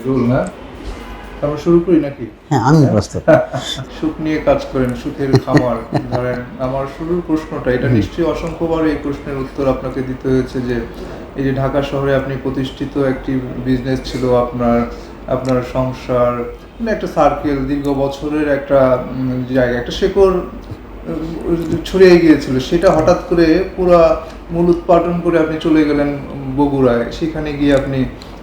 Rule না, আমরা শুরু করি নাকি? হ্যাঁ, আমি প্রস্তুত। সুখ নিয়ে কাজ করেন, সুখের খামার। ধরেন আমার শুরুর প্রশ্নটা, এটা নিশ্চয়ই অসংখ্যবার এই প্রশ্নের উত্তর আপনাকে দিতে হয়েছে যে এই যে ঢাকা শহরে আপনি প্রতিষ্ঠিত একটি বিজনেস ছিল আপনার, আপনার সংসার, মানে একটা সার্কেল, দীর্ঘ বছরের একটা জায়গা, একটা শেকড় ছড়িয়ে গিয়েছিল, সেটা হঠাৎ করে পুরা মূল উৎপাদন করে আপনি চলে গেলেন বগুড়ায়, সেখানে গিয়ে আপনি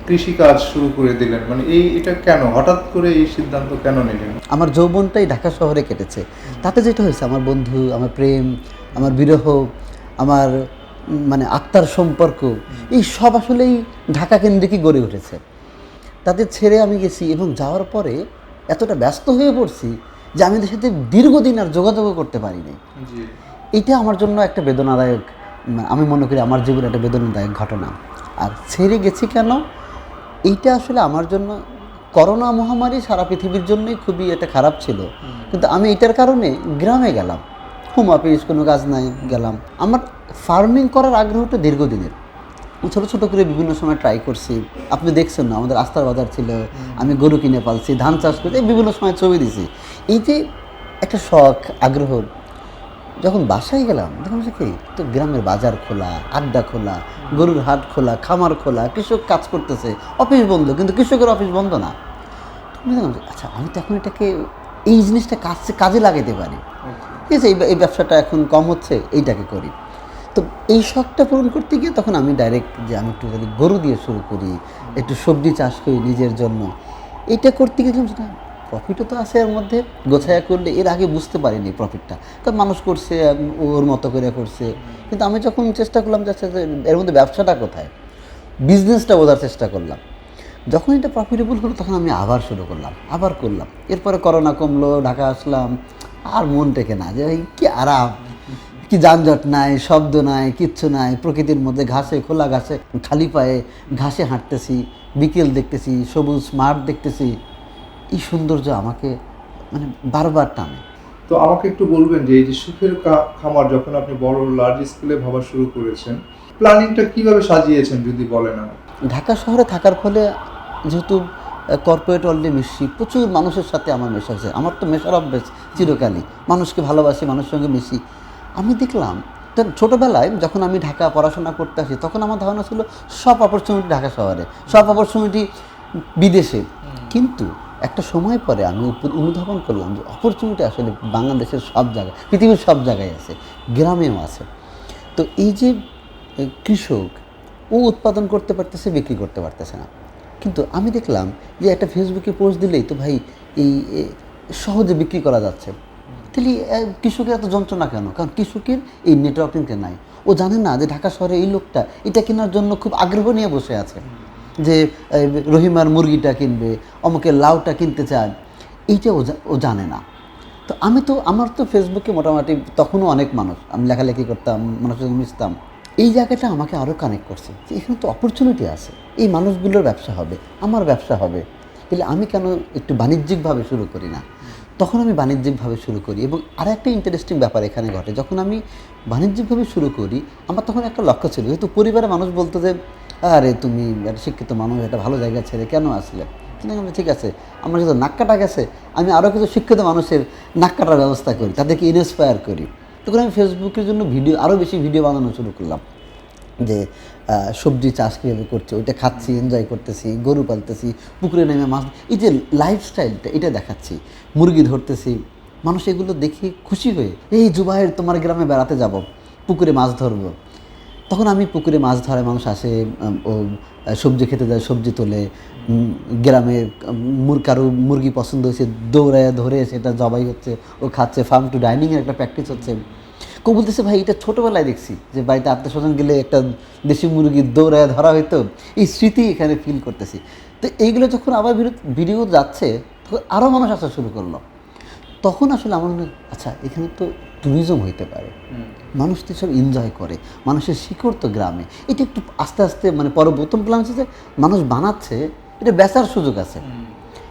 কৃষিকাজ শুরু করে দিলেন। মানে এটা কেন হঠাৎ করে এই সিদ্ধান্ত কেন নিলেন? আমার যৌবনটাই ঢাকা শহরে কেটেছে। তাতে যেটা হয়েছে, আমার বন্ধু, আমার প্রেম, আমার বিরহ, আমার মানে আত্মার সম্পর্ক, এই সব আসলেই ঢাকা কেন্দ্রিকই গড়ে উঠেছে। তাদের ছেড়ে আমি গেছি এবং যাওয়ার পরে এতটা ব্যস্ত হয়ে পড়ছি যে আমি এদের সাথে দীর্ঘদিন আর যোগাযোগও করতে পারিনি। এইটা আমার জন্য একটা বেদনাদায়ক, আমি মনে করি আমার জীবনে একটা বেদনাদায়ক ঘটনা। আর ছেড়ে গেছি কেন, এইটা আসলে আমার জন্য, করোনা মহামারী সারা পৃথিবীর জন্যই খুবই একটা খারাপ ছিল, কিন্তু আমি এটার কারণে গ্রামে গেলাম। হোম অফিস, কোনো কাজ নাই, গেলাম। আমার ফার্মিং করার আগ্রহটা দীর্ঘদিনের। ছোটো ছোটো করে বিভিন্ন সময় ট্রাই করছি। আপনি দেখছেন না, আমাদের আস্থার বাজার ছিল, আমি গরু কিনে পালছি, ধান চাষ করছি, বিভিন্ন সময় ছবি দিছি। এই যে একটা শখ, আগ্রহ, যখন বাসায় গেলাম দেখলাম যে কি, তো গ্রামের বাজার খোলা, আড্ডা খোলা, গরুর হাট খোলা, খামার খোলা, কৃষক কাজ করতেছে, অফিস বন্ধ, কিন্তু কৃষকের অফিস বন্ধ না। তুমি দেখলাম যে আচ্ছা, আমি তো এখন এটাকে, এই জিনিসটা কাজে লাগাতে পারি। ঠিক আছে, এই ব্যবসাটা এখন কম হচ্ছে, এইটাকে করি। তো এই শখটা পূরণ করতে গিয়ে তখন আমি ডাইরেক্ট যে আমি একটু যদি গরু দিয়ে শুরু করি, একটু সবজি চাষ করি নিজের জন্য, এটা করতে গেছিলাম। সেটা প্রফিটও তো আছে এর মধ্যে, গোছায়া করলে। এর আগে বুঝতে পারিনি প্রফিটটা, কারণ মানুষ করছে, ওর মতো করে করছে। কিন্তু আমি যখন চেষ্টা করলাম যে এর মধ্যে ব্যবসাটা কোথায়, বিজনেসটা বোঝার চেষ্টা করলাম, যখন এটা প্রফিটেবল হলো তখন আমি আবার শুরু করলাম, আবার করলাম। এরপরে করোনা কমলো, ঢাকা আসলাম, আর মন টেকে না, যে কি আরাম, কি যানজট নাই, শব্দ নাই, কিচ্ছু নাই, প্রকৃতির মধ্যে ঘাসে, খোলা ঘাসে, খালি পায়ে ঘাসে হাঁটতেছি, বিকেল দেখতেছি, সবুজ মাঠ দেখতেছি। এই সৌন্দর্য আমাকে মানে বারবার টানে। তো আমাকে একটু বলবেন যে এই যে সুখের খামার যখন আপনি বড় লার্জ স্কেলে ভাবা শুরু করেছেন, প্ল্যানিংটা কিভাবে সাজিয়েছেন যদি বলেন আমাকে? ঢাকা শহরে থাকার ফলে যেহেতু কর্পোরেট ওয়ার্ল্ডে মিশি, প্রচুর মানুষের সাথে আমার মেশা হয়েছে। আমার তো মেশার অভ্যেস চিরকালই, মানুষকে ভালোবাসি, মানুষের সঙ্গে মিশি। আমি দেখলাম, তো ছোটোবেলায় যখন আমি ঢাকা পড়াশোনা করতে আসি, তখন আমার ধারণা ছিল সব অপরচুনিটি ঢাকা শহরে, সব অপরচুনিটি বিদেশে। কিন্তু একটা সময় পরে আমি অনুধাবন করলাম যে অপরচুনিটি আসলে বাংলাদেশের সব জায়গায়, পৃথিবীর সব জায়গায় আছে, গ্রামেও আছে। তো এই যে কৃষক, ও উৎপাদন করতে পারতেছে, বিক্রি করতে পারতেছে না, কিন্তু আমি দেখলাম যে একটা ফেসবুকে পোস্ট দিলেই তো ভাই এই সহজে বিক্রি করা যাচ্ছে। তাহলে কৃষকের এত যন্ত্রণা কেন? কারণ কৃষকের এই নেটওয়ার্কিংটা নাই। ও জানে না যে ঢাকা শহরে এই লোকটা এটা কেনার জন্য খুব আগ্রহ নিয়ে বসে আছে, যে রহিমার মুরগিটা কিনবে, অমুকের লাউটা কিনতে চায়, এইটা ও জানে না। তো আমার তো ফেসবুকে মোটামুটি তখনও অনেক মানুষ, আমি লেখালেখি করতাম, মানুষের সঙ্গে মিশতাম। এই জায়গাটা আমাকে আরও কানেক্ট করছে যে এখানে তো অপরচুনিটি আছে, এই মানুষগুলোর ব্যবসা হবে, আমার ব্যবসা হবে, তাহলে আমি কেন একটু বাণিজ্যিকভাবে শুরু করি না? তখন আমি বাণিজ্যিকভাবে শুরু করি। এবং আর একটা ইন্টারেস্টিং ব্যাপার এখানে ঘটে, যখন আমি বাণিজ্যিকভাবে শুরু করি, আমার তখন একটা লক্ষ্য ছিল, যেহেতু পরিবারের মানুষ বলতো যে আরে তুমি একটা শিক্ষিত মানুষ, একটা ভালো জায়গা ছেড়ে কেন আসলে? কিন্তু আমি ঠিক আছে, আমার যেহেতু নাক কাটা গেছে, আমি আরও কিছু শিক্ষিত মানুষের নাক কাটার ব্যবস্থা করি, তাদেরকে ইন্সপায়ার করি। তখন আমি ফেসবুকের জন্য আরও বেশি ভিডিও বানানো শুরু করলাম, যে সবজি চাষ কীভাবে করছে, ওইটা খাচ্ছি, এনজয় করতেছি, গরু পালতেছি, পুকুরে নেমে মাছ, এই যে লাইফস্টাইলটা এটা দেখাচ্ছি, মুরগি ধরতেছি। মানুষ এগুলো দেখে খুশি হয়ে, এই জুবাইর তোমার গ্রামে বেড়াতে যাব, পুকুরে মাছ ধরবো। তখন আমি পুকুরে মাছ ধরে, মানুষ আসে, ও সবজি খেতে যায়, সবজি তোলে, গ্রামে কারো মুরগি পছন্দ হয়েছে, দৌড়ায় ধরে সেটা জবাই হচ্ছে, ও খাচ্ছে, ফার্ম টু ডাইনিংয়ের একটা প্র্যাকটিস হচ্ছে। কেউ বলতেছে ভাই এটা ছোটোবেলায় দেখছি, যে বাড়িতে আত্মীয় স্বজন গেলে একটা দেশি মুরগি দৌড়ায় ধরা হইতো, এই স্মৃতি এখানে ফিল করতেছি। তো এইগুলো যখন আবার ভিডিও যাচ্ছে, তখন আরও মানুষ আসা শুরু করলো। তখন আসলে আমার মনে, আচ্ছা এখানে তো ট্যুরিজম হইতে পারে, মানুষ তো সব এনজয় করে, মানুষের শিকড় তো গ্রামে। এটা একটু আস্তে আস্তে মানে প্রথম প্ল্যান হচ্ছে যে মানুষ বানাচ্ছে, এটা বেচার সুযোগ আছে।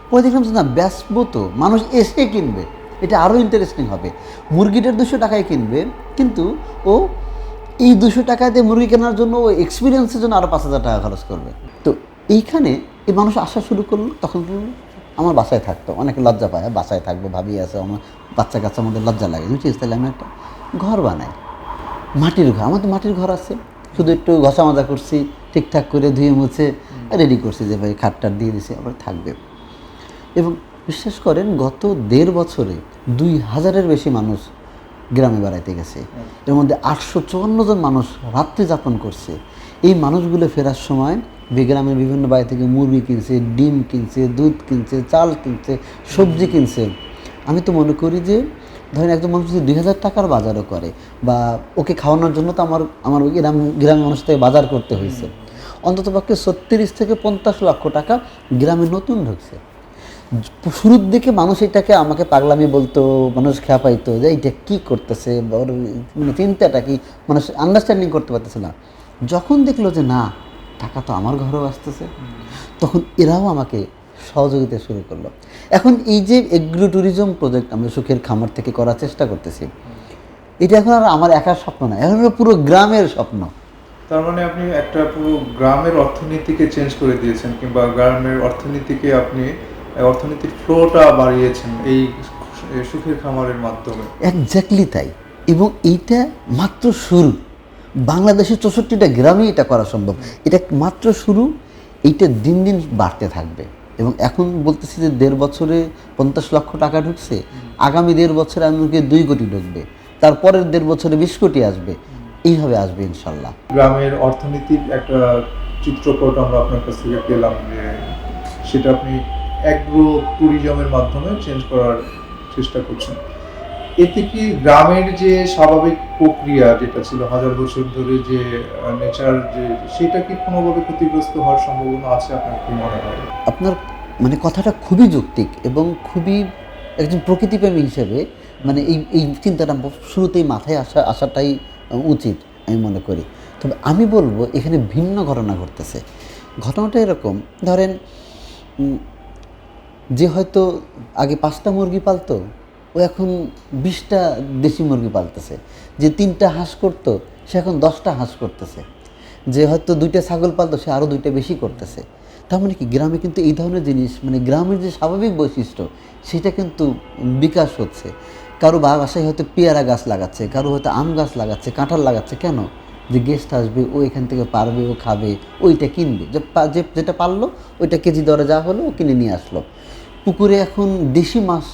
পরে দেখলাম যে না, বেচবো তো, মানুষ এসে কিনবে, এটা আরও ইন্টারেস্টিং হবে। মুরগিটার 200 টাকায় কিনবে, কিন্তু ও এই 200 টাকা দিয়ে মুরগি কেনার জন্য, ও এক্সপিরিয়েন্সের জন্য আরও 5,000 টাকা খরচ করবে। তো এইখানে এই মানুষ আসা শুরু করলো, তখন আমার বাসায় থাকতো, অনেকে লজ্জা পায়, বাসায় থাকবো, ভাবি আছে, আমার বাচ্চা কাচ্চার মধ্যে লজ্জা লাগে, বুঝছিস, তাহলে আমি একটা ঘর বানাই, মাটির ঘর, আমার তো মাটির ঘর আছে, শুধু একটু ঘষা মাজা করছি, ঠিকঠাক করে ধুয়ে মুছে রেডি করছি যে ভাই খাটটার দিয়ে দিছি, আবার থাকবে। এবং বিশ্বাস করেন গত 1.5 বছরে 2000-এর বেশি মানুষ গ্রামে বেড়াইতে গেছে, এর মধ্যে 854 জন মানুষ রাত্রি যাপন করছে। এই মানুষগুলো ফেরার সময় গ্রামের বিভিন্ন বাড়ি থেকে মুরগি কিনছে, ডিম কিনছে, দুধ কিনছে, চাল কিনছে, সবজি কিনছে। আমি তো মনে করি যে ধরেন একজন মানুষ যদি 2000 টাকার বাজারও করে, বা ওকে খাওয়ানোর জন্য তো আমার ওই গ্রামের মানুষ থেকে বাজার করতে হয়েছে, অন্ততপক্ষে 36 থেকে 50 লক্ষ টাকা গ্রামে নতুন ঢুকছে। শুরুর দিকে মানুষ এটাকে আমাকে পাগলামি বলতো, মানুষ খেয়া পাইতো যে এইটা কী করতেছে, ওর মানে চিন্তাটা কি, মানুষ আন্ডারস্ট্যান্ডিং করতে পারতেছে না। যখন দেখলো যে না, টাকা তো আমার ঘরেও আসতেছে, তখন এরাও আমাকে সহযোগিতা শুরু করলো। এখন এই যে এগ্রো ট্যুরিজম প্রজেক্ট আমরা সুখের খামার থেকে করার চেষ্টা করতেছি, এটা এখন আর আমার একার স্বপ্ন না, এখন পুরো গ্রামের স্বপ্ন। তার মানে আপনি একটা পুরো গ্রামের অর্থনীতিকে চেঞ্জ করে দিয়েছেন, কিংবা গ্রামের অর্থনীতিকে আপনি অর্থনীতির ফ্লোটা বাড়িয়েছেন এই সুখের খামারের মাধ্যমে। একজাক্টলি তাই। এবং এইটা মাত্র শুরু, বাংলাদেশের 64টা গ্রামে এটা করা সম্ভব, এটা মাত্র শুরু, এইটা দিন দিন বাড়তে থাকবে। এবং এখন বলতেছি যে 1.5 বছরে 50 লক্ষ টাকা ঢুকছে, আগামী 1.5 বছরে আমাকে 2 কোটি ঢুকবে, তারপরের 1.5 বছরে 20 কোটি আসবে, এইভাবে আসবে ইনশাল্লাহ। গ্রামের অর্থনীতির একটা চিত্রপট আমরা আপনার কাছ থেকে পেলাম, যে সেটা আপনি অ্যাগ্রো ট্যুরিজমের মাধ্যমে চেঞ্জ করার চেষ্টা করছেন। এতে কি গ্রামের যে স্বাভাবিক প্রক্রিয়া যেটা ছিল 1000 বছর ধরে, যে নেচার, যে সেটা কি কোনোভাবে ক্ষতিগ্রস্ত হওয়ার সম্ভাবনা আছে, আপনার কি মনে হয়? আপনার মানে কথাটা খুবই যৌক্তিক, এবং খুবই একজন প্রকৃতিপ্রেমী হিসেবে মানে এই চিন্তাটা শুরুতেই মাথায় আসাটাই উচিত আমি মনে করি। তবে আমি বলবো এখানে ভিন্ন ঘটনা ঘটতেছে। ঘটনাটা এরকম, ধরেন যে হয়তো আগে 5টা মুরগি পালতো, ও এখন 20টা দেশি মুরগি পালতেছে। যে 3টা হাঁস করতো, সে এখন 10টা হাঁস করতেছে। যে হয়তো 2টা ছাগল পালতো, সে আরও 2টা বেশি করতেছে। তার মানে কি, গ্রামে কিন্তু এই ধরনের জিনিস, মানে গ্রামের যে স্বাভাবিক বৈশিষ্ট্য, সেটা কিন্তু বিকাশ হচ্ছে। কারো বাসায় হয়তো পেয়ারা গাছ লাগাচ্ছে, কারো হয়তো আম গাছ লাগাচ্ছে, কাঁঠাল লাগাচ্ছে। কেন? যে গেস্ট আসবে, ও এখান থেকে পারবে, ও খাবে, ওইটা কিনবে, যেটা পারলো ওইটা কেজি দরে যা হলো ও কিনে নিয়ে আসলো। পুকুরে এখন দেশি মাছ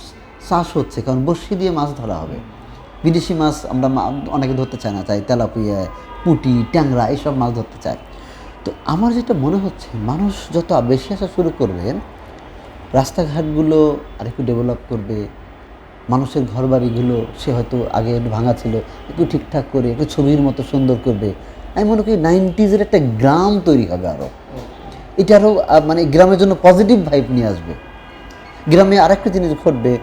চাষ হচ্ছে, কারণ বড়শি দিয়ে মাছ ধরা হবে। বিদেশি মাছ আমরা অনেকে ধরতে চায় না, চাই তেলাপিয়া, পুঁটি, ট্যাংরা, এইসব মাছ ধরতে চায়। তো আমার যেটা মনে হচ্ছে, মানুষ যত বেশি আসা শুরু করবে, রাস্তাঘাটগুলো আরেকটু ডেভেলপ করবে, মানুষের ঘরবাড়িগুলো সে হয়তো আগে একটু ভাঙা ছিল, একটু ঠিকঠাক করে একটু ছবির মতো সুন্দর করবে। আমি মনে করি 90s-এর একটা গ্রাম তৈরি হবে আরও। এটা আরও মানে গ্রামের জন্য পজিটিভ ভাইব নিয়ে আসবে। গ্রামে আরেকটা জিনিস ঘটবে,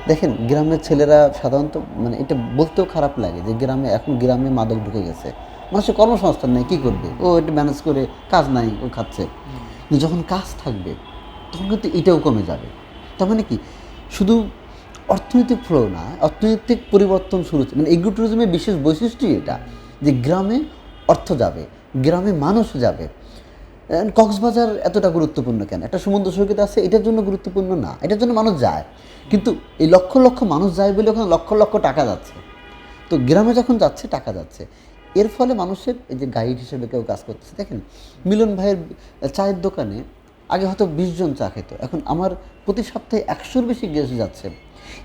দেখেন গ্রামের ছেলেরা সাধারণত, মানে এটা বলতেও খারাপ লাগে যে গ্রামে মাদক ঢুকে গেছে, মানুষের কর্মসংস্থান নেই, কী করবে, ও এটা ম্যানেজ করে, কাজ নাই, ও খাচ্ছে। কিন্তু যখন কাজ থাকবে তখন কিন্তু এটাও কমে যাবে। তার মানে কি, শুধু অর্থনৈতিক ফ্লো না, অর্থনৈতিক পরিবর্তন শুরু হচ্ছে। মানে এগ্রো ট্যুরিজমের বিশেষ বৈশিষ্ট্যই এটা, যে গ্রামে অর্থ যাবে, গ্রামে মানুষ যাবে। কক্সবাজার এতটা গুরুত্বপূর্ণ কেন? একটা সমুদ্র সৈকত আছে, এটার জন্য গুরুত্বপূর্ণ না, এটার জন্য মানুষ যায়, কিন্তু এই লক্ষ লক্ষ মানুষ যায় বলে ওখানে লক্ষ লক্ষ টাকা যাচ্ছে। তো গ্রামে যখন যাচ্ছে, টাকা যাচ্ছে, এর ফলে মানুষের এই যে গাইড হিসেবে কেউ কাজ করতেছে। দেখেন মিলন ভাইয়ের চায়ের দোকানে আগে হয়তো 20 জন চা খেত, এখন আমার প্রতি সপ্তাহে 100-র বেশি গেস্ট যাচ্ছে।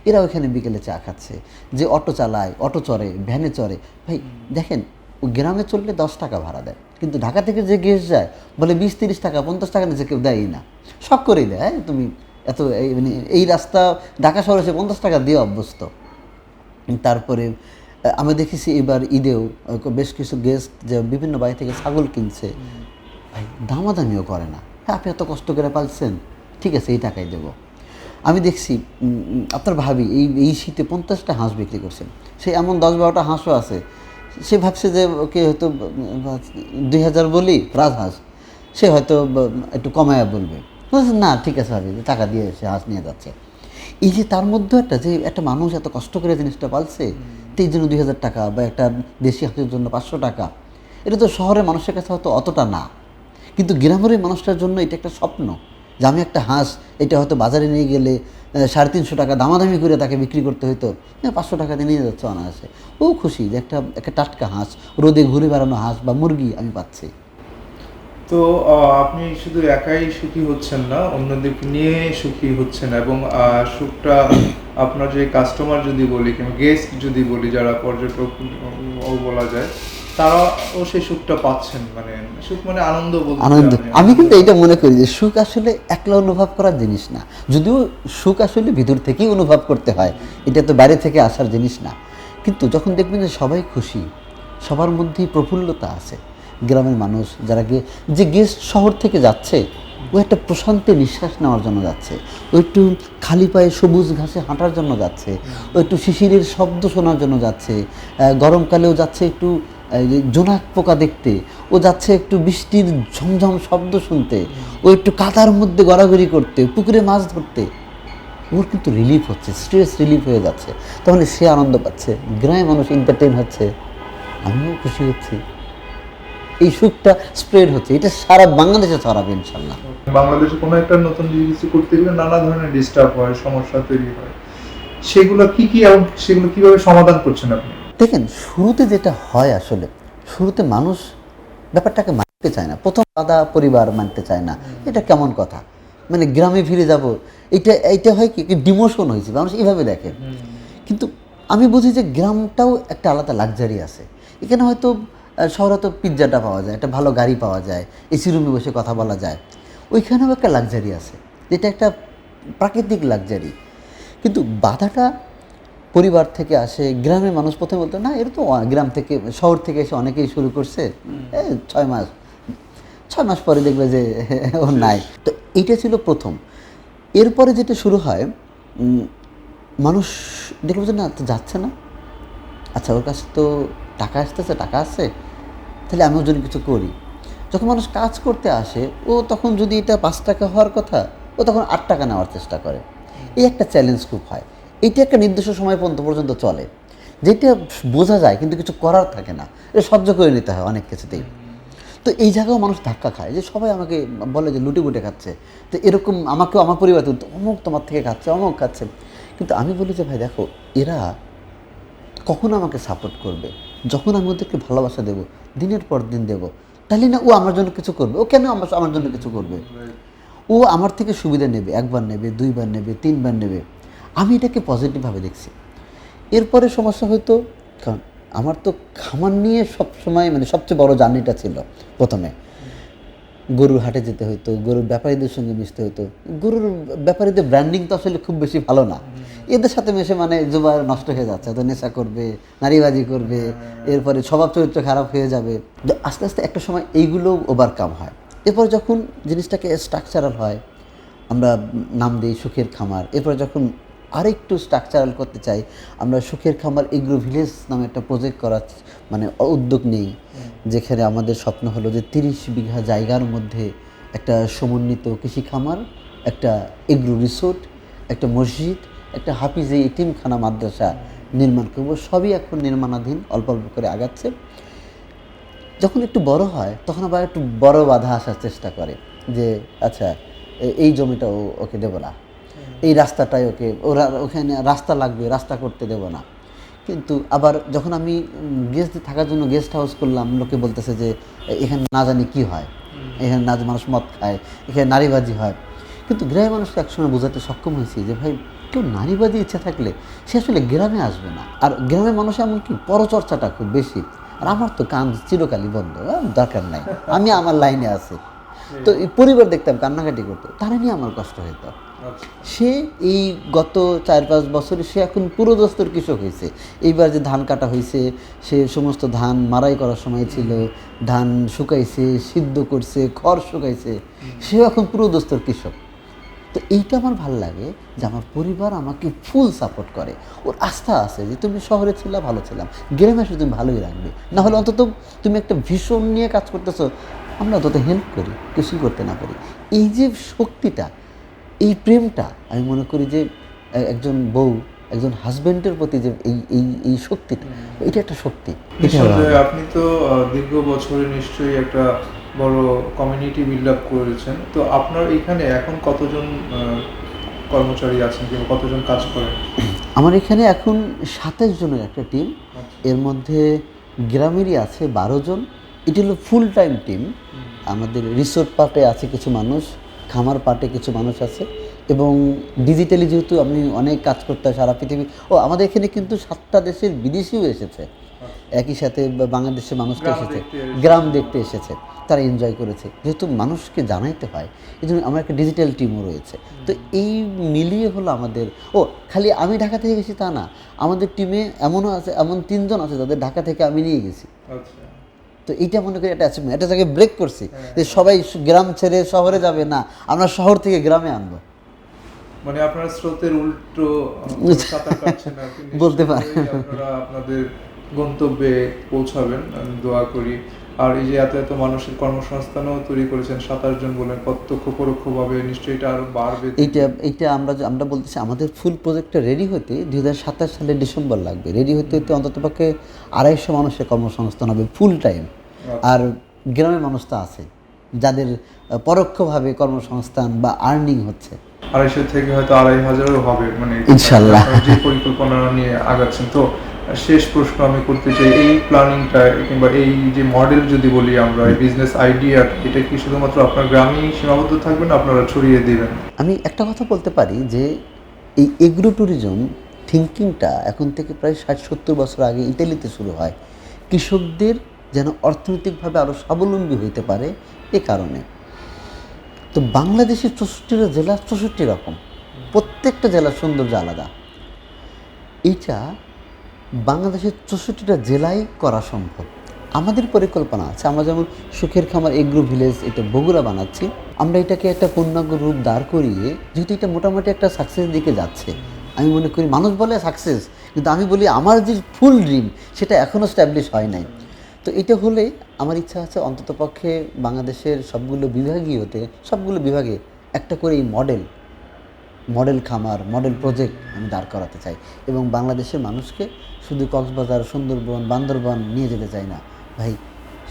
এরা ওইখানে বিকেলে চা খাচ্ছে। যে অটো চালায়, অটো চড়ে, ভ্যানে চড়ে, ভাই দেখেন ও গ্রামে চললে 10 টাকা ভাড়া দেয়, কিন্তু ঢাকা থেকে যে গেস্ট যায় বলে 20-30 টাকা, 50 টাকা নিচে কেউ দেয়ই না, শখ করেই দেয়। হ্যাঁ, তুমি এত মানে এই রাস্তা ঢাকা শহরে এসে 50 টাকা দিয়ে অভ্যস্ত। তারপরে আমি দেখেছি এবার ঈদেও বেশ কিছু গেস্ট যে বিভিন্ন বাড়ি থেকে ছাগল কিনছে, ভাই দামাদামিও করে না। হ্যাঁ, আপনি এত কষ্ট করে পালছেন, ঠিক আছে, এই টাকাই দেবো। আমি দেখছি আপনার ভাবি এই শীতে 50টা হাঁস বিক্রি করছেন। সে এমন 10-12টা হাঁসও আছে, সে ভাবছে যে ওকে হয়তো 2000 বলি রাজহাঁস, সে হয়তো একটু কমায়া বলবে, না ঠিক আছে ভাবি, টাকা দিয়ে সে হাঁস নিয়ে যাচ্ছে। এই যে তার মধ্যে একটা মানুষ এত কষ্ট করে জিনিসটা পালছে, তো এই জন্য 2000 টাকা, বা একটা দেশি হাঁসের জন্য 500 টাকা, এটা তো শহরের মানুষের কাছে হয়তো অতটা না, কিন্তু গ্রামের মানুষটার জন্য এটা একটা স্বপ্ন। যে আমি একটা হাঁস এটা হয়তো বাজারে নিয়ে গেলে 350 টাকা দামাদামি করে তাকে বিক্রি করতে হতো, 500 টাকা দিয়ে নিয়ে যাচ্ছে অনায়াসে। ও খুশি যে একটা একটা টাটকা হাঁস, রোদে ঘুরে বেড়ানো হাঁস বা মুরগি আমি পাচ্ছি। তো আপনি শুধু একাই সুখী হচ্ছেন না, অন্যদেরকে নিয়ে সুখী হচ্ছেন, এবং সুখটা আপনার যে কাস্টমার যদি বলি কিংবা গেস্ট যদি বলি, যারা পর্যটক বলা যায়, তারাও সেই সুখটা পাচ্ছেন। মানে সুখ মানে আনন্দ বলতে আনন্দ। আমি কিন্তু এইটা মনে করি যে সুখ আসলে একলা অনুভব করার জিনিস না, যদিও সুখ আসলে ভিতর থেকেই অনুভব করতে হয়, এটা তো বাইরে থেকে আসার জিনিস না। কিন্তু যখন দেখবেন যে সবাই খুশি, সবার মধ্যেই প্রফুল্লতা আছে, গ্রামের মানুষ যারা যে গেস্ট শহর থেকে যাচ্ছে, ও একটা প্রশান্তি নিঃশ্বাস নেওয়ার জন্য যাচ্ছে, ও একটু খালি পায়ে সবুজ ঘাসে হাঁটার জন্য যাচ্ছে, ও একটু শিশিরের শব্দ শোনার জন্য যাচ্ছে, গরমকালেও যাচ্ছে একটু জোনাক পোকা দেখতে, ও যাচ্ছে একটু বৃষ্টির ঝমঝম শব্দ শুনতে, ও একটু কাদার মধ্যে গড়াগড়ি করতে, পুকুরে মাছ ধরতে। ওর কিন্তু রিলিফ হচ্ছে, স্ট্রেস রিলিফ হয়ে যাচ্ছে, তখন সে আনন্দ পাচ্ছে, গ্রামের মানুষ এন্টারটেইন হচ্ছে, আমিও খুশি হচ্ছি। এই সুখটা স্প্রেড হচ্ছে, এটা সারা বাংলাদেশে ছড়াবে ইনশাল্লাহ। বাংলাদেশে কোনো একটা নতুন কিছু করতে গেলে নানা ধরনের ডিস্টার্ব হয়, সমস্যা তৈরি হয়, সেগুলো কি কি এবং সেগুলো কিভাবে সমাধান করছেন আপনি? দেখেন, শুরুতে যেটা হয়, আসলে শুরুতে মানুষ ব্যাপারটাকে মানতে চায় না, প্রথম বাধা পরিবার মানতে চায় না, এটা কেমন কথা, মানে গ্রামে ফিরে যাব, এইটা হয় কি ডিমোশন হয়েছে, মানুষ এইভাবে দেখে। কিন্তু আমি বুঝি যে গ্রামটাও একটা আলাদা লাক্সারি আছে। এখানে হয়তো শহরে তো পিৎজাটা পাওয়া যায়, একটা ভালো গাড়ি পাওয়া যায়, এসি রুমে বসে কথা বলা যায়, ওইখানেও একটা লাক্সারি আছে, যেটা একটা প্রাকৃতিক লাক্সারি। কিন্তু বাধাটা পরিবার থেকে আসে। গ্রামের মানুষ প্রথমে বলতো না, এটা তো গ্রাম থেকে শহর থেকে এসে অনেকেই শুরু করছে, 6 মাস পরে দেখবে যে ও নাই। তো এইটা ছিল প্রথম। এরপরে যেটা শুরু হয়, মানুষ দেখলো যে না, তো যাচ্ছে না, আচ্ছা ওর কাছে তো টাকা আসতেছে, টাকা আসছে, তাহলে আমি ওর জন্য কিছু করি। যখন মানুষ কাজ করতে আসে, ও তখন যদি এটা 5 টাকা হওয়ার কথা, ও তখন 8 টাকা নেওয়ার চেষ্টা করে। এই একটা চ্যালেঞ্জ খুব হয়। এইটা একটা নির্দিষ্ট সময় পর্যন্ত চলে, যেটা বোঝা যায় কিন্তু কিছু করার থাকে না, এটা সহ্য করে নিতে হয় অনেক কিছুতেই। তো এই জায়গাও মানুষ ধাক্কা খায়, যে সবাই আমাকে বলে যে লুটে পুটে খাচ্ছে, তো এরকম আমাকেও আমার পরিবার তো অমুক তোমার থেকে খাচ্ছে, অমুক খাচ্ছে। কিন্তু আমি বলি যে ভাই দেখো, এরা কখন আমাকে সাপোর্ট করবে? যখন আমি ওদেরকে ভালোবাসা দেবো, দিনের পর দিন দেবো, তাহলে না ও আমার জন্য কিছু করবে। ও কেন আমার জন্য কিছু করবে? ও আমার থেকে সুবিধা নেবে, 1বার নেবে, 2বার নেবে, 3বার নেবে। আমি এটাকে পজিটিভভাবে দেখছি। এরপরে সমস্যা হয়তো, কারণ আমার তো খামার নিয়ে সবসময় মানে সবচেয়ে বড় জার্নিটা ছিল। প্রথমে গরুর হাটে যেতে হতো, গরুর ব্যাপারীদের সঙ্গে মিশতে হতো। গরুর ব্যাপারীদের ব্র্যান্ডিং তো আসলে খুব বেশি ভালো না, এদের সাথে মিশে মানে জুবাই নষ্ট হয়ে যাচ্ছে, তো নেশা করবে, নারীবাজি করবে, এরপরে স্বভাব চরিত্র খারাপ হয়ে যাবে। আস্তে আস্তে একটা সময় এইগুলো ওভারকাম হয়। এরপর যখন জিনিসটাকে স্ট্রাকচারাল হয়, আমরা নাম দিই সুখের খামার। এরপর যখন আরেকটু স্ট্রাকচারাল করতে চাই, আমরা সুখের খামার এগ্রো ভিলেজ নামে একটা প্রজেক্ট করার মানে উদ্যোগ নেই, যেখানে আমাদের স্বপ্ন হলো যে 30 বিঘা জায়গার মধ্যে একটা সমন্বিত কৃষি খামার, একটা এগ্রো রিসোর্ট, একটা মসজিদ, একটা হাফিজে এতিমখানা মাদ্রাসা নির্মাণ করবো। সবই এখন নির্মাণাধীন, অল্প অল্প করে আগাচ্ছে। যখন একটু বড় হয়, তখন আবার একটু বড় বাধা আসার চেষ্টা করে, যে আচ্ছা এই জমিটা ওকে দেবো না, এই রাস্তাটাই ওরা ওখানে রাস্তা লাগবে, রাস্তা করতে দেবো না। কিন্তু আবার যখন আমি গেস্ট থাকার জন্য গেস্ট হাউস করলাম, লোকে বলতেছে যে এখানে না জানি কি হয়, এখানে না মানুষ মদ খায়, এখানে নারীবাজি হয়। কিন্তু গ্রামের মানুষকে একসময় বোঝাতে সক্ষম হয়েছি যে ভাই, কেউ নারীবাজি ইচ্ছা থাকলে সে আসলে গ্রামে আসবে না। আর গ্রামের মানুষ এমনকি পরচর্চাটা খুব বেশি। আর আমার তো কান চিরকালই বন্ধ, দরকার নাই, আমি আমার লাইনে আছি। তো এই পরিবার দেখতাম কান্নাকাটি করতো, তারা নিয়ে আমার কষ্ট হতো। সে এই গত 4-5 বছরে সে এখন পুরো দস্তর কৃষক হয়েছে। এইবার যে ধান কাটা হয়েছে, সে সমস্ত ধান মারাই করার সময় ছিল, ধান শুকাইছে, সিদ্ধ করছে, খড় শুকাইছে, সেও এখন পুরো দস্তর কৃষক। তো এইটা আমার ভালো লাগে যে আমার পরিবার আমাকে ফুল সাপোর্ট করে, ওর আস্থা আছে যে তুমি শহরে ছিলা, ভালো ছিলাম, গ্রামে এসে তুমি ভালোই রাখবে, না হলে অন্তত তুমি একটা ভীষণ নিয়ে কাজ করতেছো, আমরা অন্তত হেল্প করি, কিছুই করতে না পারি। এই যে শক্তিটা, এই প্রেমটা, আমি মনে করি যে একজন বউ, একজন হাজব্যান্ডের প্রতি যে এই এই এই শক্তিটা, এটা একটা শক্তি। নিঃসন্দেহে আপনি তো দীর্ঘ বছরে নিশ্চয়ই একটা বড় কমিউনিটি বিল্ড আপ করেছেন। তো আপনার এখানে এখন কতজন কর্মচারী আছেন কিংবা কতজন কাজ করেন? আমার এখানে এখন 27 জনের একটা টিম। এর মধ্যে গ্রামেরই আছে 12 জন। এটি হলো ফুল টাইম টিম। আমাদের রিসোর্ট পার্টে আছে কিছু মানুষ, খামার পার্টে কিছু মানুষ আছে, এবং ডিজিটালি যেহেতু আমি অনেক কাজ করতে হয় সারা পৃথিবী। আমাদের এখানে কিন্তু 7টা দেশের বিদেশিও এসেছে, একই সাথে বাংলাদেশের মানুষটা এসেছে, গ্রাম দেখতে এসেছে, তারা এনজয় করেছে। যেহেতু মানুষকে জানাইতে হয়, এই জন্য আমার একটা ডিজিটাল টিমও রয়েছে। তো এই মিলিয়ে হলো আমাদের। খালি আমি ঢাকা থেকে গেছি তা না, আমাদের টিমে এমনও আছে, এমন 3 জন আছে যাদের ঢাকা থেকে আমি নিয়ে গেছি। তো এইটা মনে করি একটা অ্যাচিভমেন্ট, একটা জায়গায় ব্রেক করছি যে সবাই গ্রাম ছেড়ে শহরে যাবে না, আমরা শহর থেকে গ্রামে আনবো। মানে আপনারা স্রোতের উল্টো সাঁতার কাটছেন আর কি, বলতে পারেন। আপনারা আপনাদের গন্তব্যে পৌঁছাবেন, আমি দোয়া করি। আর এই যে এত এত মানুষের কর্মসংস্থানও তৈরি করেছেন, 27 জন বলেন, প্রত্যক্ষ পরোক্ষভাবে নিশ্চয়ই এটা আরো বাড়বে। এইটা আমরা বলতেছি আমাদের ফুল প্রজেক্টটা রেডি হতে 2027 সালের ডিসেম্বর লাগবে। রেডি হতে অন্ততপক্ষে 250 মানুষের কর্মসংস্থান হবে ফুল টাইম। আর গ্রামের মানুষ তো আছে যাদের পরোক্ষভাবে কর্মসংস্থান বা আর্নিং হচ্ছে। 250 থেকে হয়তো 2500 হবে, মানে ইনশাআল্লাহ যে পরিকল্পনা নিয়ে আগাচ্ছেন। তো শেষ প্রশ্ন আমি করতে চাই, এই প্ল্যানিংটা কিংবা এই যে মডেল যদি বলি আমরা, এই বিজনেস আইডিয়া, এটা কি শুধুমাত্র আপনার গ্রামেই সীমাবদ্ধ থাকবে না আপনারা ছড়িয়ে দিবেন? আমি একটা কথা বলতে পারি যে এই এগ্রো ট্যুরিজম থিঙ্কিংটা এখন থেকে প্রায় 60-70 বছর আগে ইতালিতে শুরু হয়, কৃষকদের যেন অর্থনৈতিকভাবে আরও স্বাবলম্বী হইতে পারে এ কারণে। তো বাংলাদেশের 64টা জেলা 64 রকম, প্রত্যেকটা জেলার সৌন্দর্য আলাদা। এইটা বাংলাদেশের 64টা জেলায় করা সম্ভব। আমাদের পরিকল্পনা আছে, আমরা যেমন সুখের খামার এগ্রো ভিলেজ এটা বগুড়া বানাচ্ছি, আমরা এটাকে একটা পূর্ণাঙ্গ রূপ দাঁড় করিয়ে, যেহেতু এটা মোটামুটি একটা সাকসেসের দিকে যাচ্ছে, আমি মনে করি মানুষ বলে সাকসেস, কিন্তু আমি বলি আমার যে ফুল ড্রিম সেটা এখনও স্ট্যাবলিশ হয় নাই। তো এটা হলে আমার ইচ্ছা আছে অন্ততপক্ষে বাংলাদেশের সবগুলো বিভাগে একটা করে এই মডেল খামার, মডেল প্রজেক্ট আমি দাঁড় করাতে চাই, এবং বাংলাদেশের মানুষকে শুধু কক্সবাজার, সুন্দরবন, বান্দরবান নিয়ে যেতে চাই না ভাই,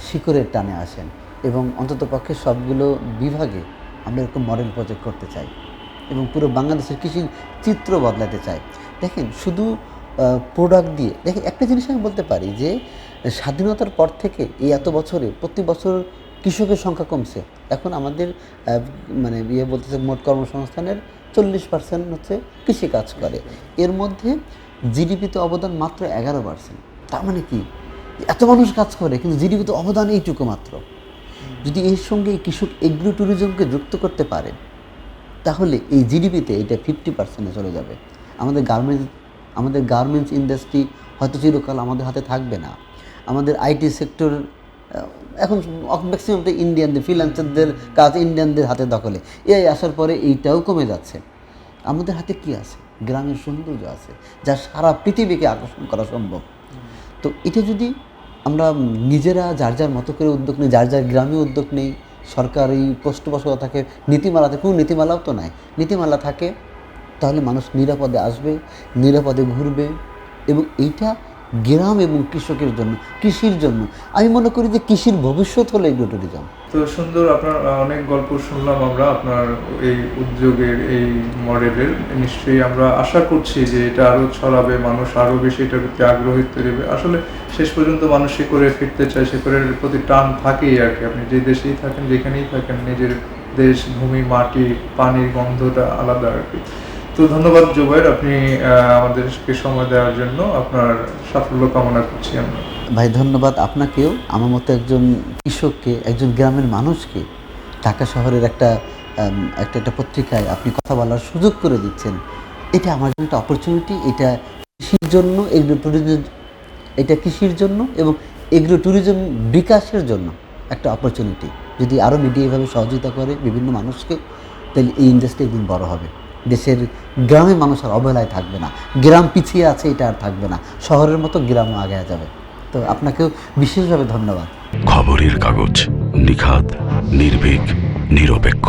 শিকড়ের টানে আসেন, এবং অন্ততপক্ষে সবগুলো বিভাগে আমরা এরকম মডেল প্রজেক্ট করতে চাই, এবং পুরো বাংলাদেশের কৃষির চিত্র বদলাতে চাই। দেখেন, শুধু প্রোডাক্ট দিয়ে দেখেন, একটা জিনিস আমি বলতে পারি যে স্বাধীনতার পর থেকে এই এত বছরে প্রতি বছর কৃষকের সংখ্যা কমছে। এখন আমাদের মানে বলতেছে মোট কর্মসংস্থানের 40% হচ্ছে কৃষিকাজ করে, এর মধ্যে জিডিপিতে অবদান মাত্র 11%। তার মানে কি, এত মানুষ কাজ করে কিন্তু জিডিপিতে অবদান এইটুকু মাত্র। যদি এর সঙ্গে এই কৃষক এগ্রো ট্যুরিজমকে যুক্ত করতে পারে, তাহলে এই জিডিপিতে এটা 50%-এ চলে যাবে। আমাদের গার্মেন্টস ইন্ডাস্ট্রি হয়তো চিরকাল আমাদের হাতে থাকবে না। আমাদের আইটি সেক্টর এখন ম্যাক্সিমামটা ইন্ডিয়ানদের, ফ্রিল্যান্সারদের কাজ ইন্ডিয়ানদের হাতে দখলে। এই আসার পরে এইটাও কমে যাচ্ছে। আমাদের হাতে কি আছে? গ্রামের সৌন্দর্য আছে, যা সারা পৃথিবীকে আকর্ষণ করা সম্ভব। তো এটা যদি আমরা নিজেরা যার মতো করে উদ্যোগ নিই, যার গ্রামে উদ্যোগ নেই, সরকারি পৃষ্ঠপোষকতাকে নীতিমালাতে, কোনো নীতিমালাও তো নাই, নীতিমালা থাকে, তাহলে মানুষ নিরাপদে আসবে, নিরাপদে ঘুরবে, এবং এইটা গ্রাম এবং কৃষকের জন্য, কৃষির জন্য। আমি মনে করি যে কৃষির ভবিষ্যৎ হলো এগ্রো ট্যুরিজম। তো সুন্দর, আপনার অনেক গল্প শুনলাম আমরা আপনার এই উদ্যোগের, এই মডেলের। নিশ্চয়ই আমরা আশা করছি যে এটা আরও ছড়াবে, মানুষ আরও বেশি এটার প্রতি আগ্রহী তৈরি। আসলে শেষ পর্যন্ত মানুষ শিকড়ে ফিরতে চায়, শিকড়ের প্রতি টান থাকেই আর কি। আপনি যে দেশেই থাকেন, যেখানেই থাকেন, নিজের দেশ, ভূমি, মাটি, পানির গন্ধটা আলাদা আর কি। তো ধন্যবাদ জুবায়ের, আপনি আমাদেরকে সময় দেওয়ার জন্য। আপনার সাফল্য কামনা করছি আমরা। ভাই ধন্যবাদ আপনাকেও। আমার মতো একজন কৃষককে, একজন গ্রামের মানুষকে ঢাকা শহরের একটা পত্রিকায় আপনি কথা বলার সুযোগ করে দিচ্ছেন, এটা আমার জন্য একটা অপরচুনিটি। এটা কৃষির জন্য, এগ্রো ট্যুরিজম, এটা কৃষির জন্য এবং এগ্রো ট্যুরিজম বিকাশের জন্য একটা অপরচুনিটি। যদি আরও মিডিয়া এভাবে সহযোগিতা করে বিভিন্ন মানুষকে, তাহলে এই ইন্ডাস্ট্রি একদিন বড় হবে। দেশের গ্রামের মানুষ আর অবহেলায় থাকবে না, গ্রাম পিছিয়ে আছে এটা আর থাকবে না, শহরের মতো গ্রামও আগে যাবে। তো আপনাকেও বিশেষভাবে ধন্যবাদ। খবরের কাগজ, নিখাত, নির্ভীক, নিরপেক্ষ।